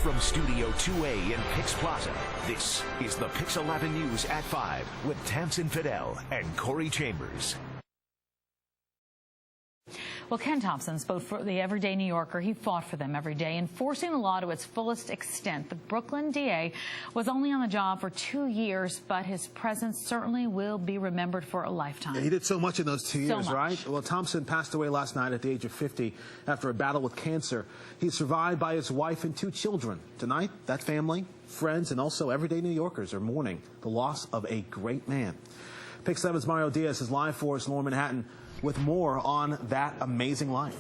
From Studio 2A in PIX Plaza, this is the PIX 11 News at 5 with Tamsin Fidel and Corey Chambers. Well, Ken Thompson spoke for the everyday New Yorker. He fought for them every day, enforcing the law to its fullest extent. The Brooklyn DA was only on the job for 2 years, but his presence certainly will be remembered for a lifetime. Yeah, he did so much in those 2 years, right? Well, Thompson passed away last night at the age of 50 after a battle with cancer. He's survived by his wife and 2 children. Tonight, that family, friends, and also everyday New Yorkers are mourning the loss of a great man. PIX 7's Mario Diaz is live for us in Lower Manhattan with more on that amazing life.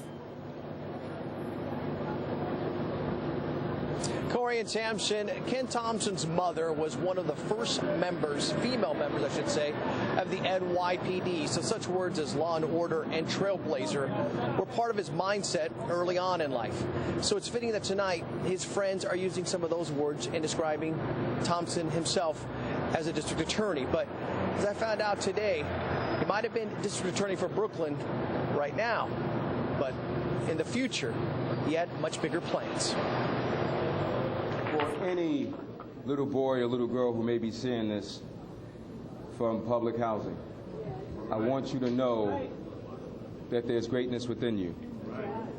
Corey and Tamsin, Ken Thompson's mother was one of the first members, female members I should say, of the NYPD. So such words as law and order and trailblazer were part of his mindset early on in life. So it's fitting that tonight his friends are using some of those words in describing Thompson himself as a district attorney. But as I found out today, he might have been district attorney for Brooklyn right now, but in the future, he had much bigger plans. For any little boy or little girl who may be seeing this from public housing, I want you to know that there's greatness within you,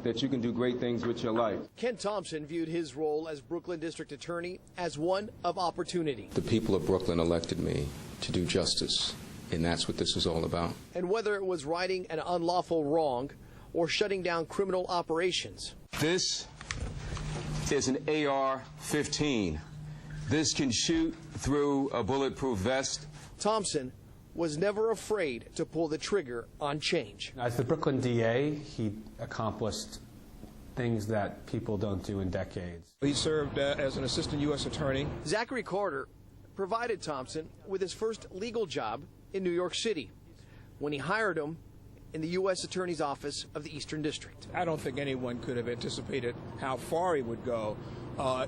that you can do great things with your life. Ken Thompson viewed his role as Brooklyn district attorney as one of opportunity. The people of Brooklyn elected me to do justice, and that's what this is all about. And whether it was righting an unlawful wrong or shutting down criminal operations. This is an AR-15. This can shoot through a bulletproof vest. Thompson was never afraid to pull the trigger on change. As the Brooklyn DA, he accomplished things that people don't do in decades. He served as an assistant U.S. attorney. Zachary Carter provided Thompson with his first legal job in New York City when he hired him in the U.S. Attorney's Office of the Eastern District. I don't think anyone could have anticipated how far he would go.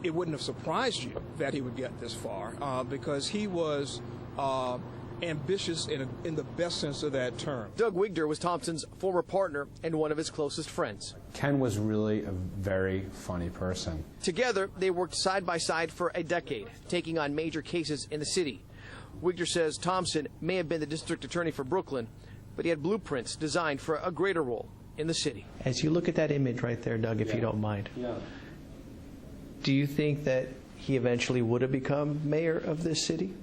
It wouldn't have surprised you that he would get this far because he was ambitious in the best sense of that term. Doug Wigder was Thompson's former partner and one of his closest friends. Ken was really a very funny person. Together, they worked side by side for a decade, taking on major cases in the city. Wigder says Thompson may have been the district attorney for Brooklyn, but he had blueprints designed for a greater role in the city. As you look at that image right there, Doug, if you don't mind, do you think that he eventually would have become mayor of this city?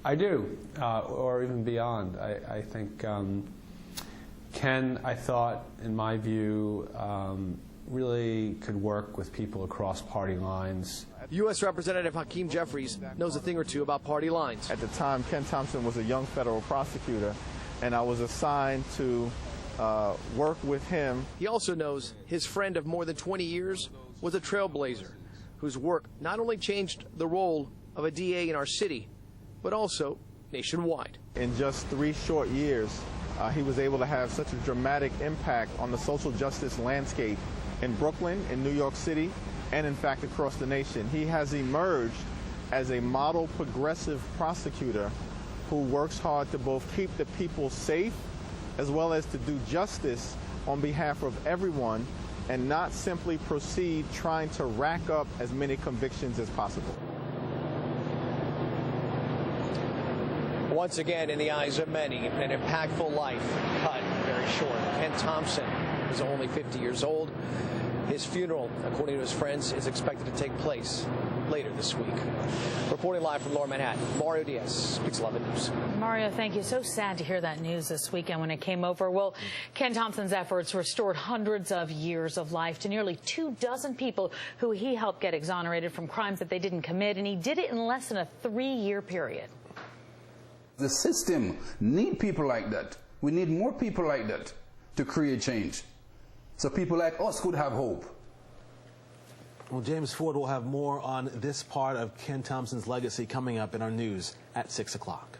I do, or even beyond. I think Ken, I thought, in my view, really could work with people across party lines. U.S. Representative Hakeem Jeffries knows a thing or two about party lines. At the time, Ken Thompson was a young federal prosecutor, and I was assigned to work with him. He also knows his friend of more than 20 years was a trailblazer whose work not only changed the role of a DA in our city, but also nationwide. In just 3 short years, he was able to have such a dramatic impact on the social justice landscape in Brooklyn, in New York City, and in fact across the nation. He has emerged as a model progressive prosecutor who works hard to both keep the people safe as well as to do justice on behalf of everyone and not simply proceed trying to rack up as many convictions as possible. Once again, in the eyes of many, an impactful life cut very short. Ken Thompson is only 50 years old. His funeral, according to his friends, is expected to take place later this week. Reporting live from Lower Manhattan, Mario Diaz, PIX 11 News. Mario, thank you. So sad to hear that news this weekend when it came over. Well, Ken Thompson's efforts restored hundreds of years of life to nearly 24 people who he helped get exonerated from crimes that they didn't commit, and he did it in less than a 3-year period. The system needs people like that. We need more people like that to create change. So people like us could have hope. Well, James Ford will have more on this part of Ken Thompson's legacy coming up in our news at 6 o'clock.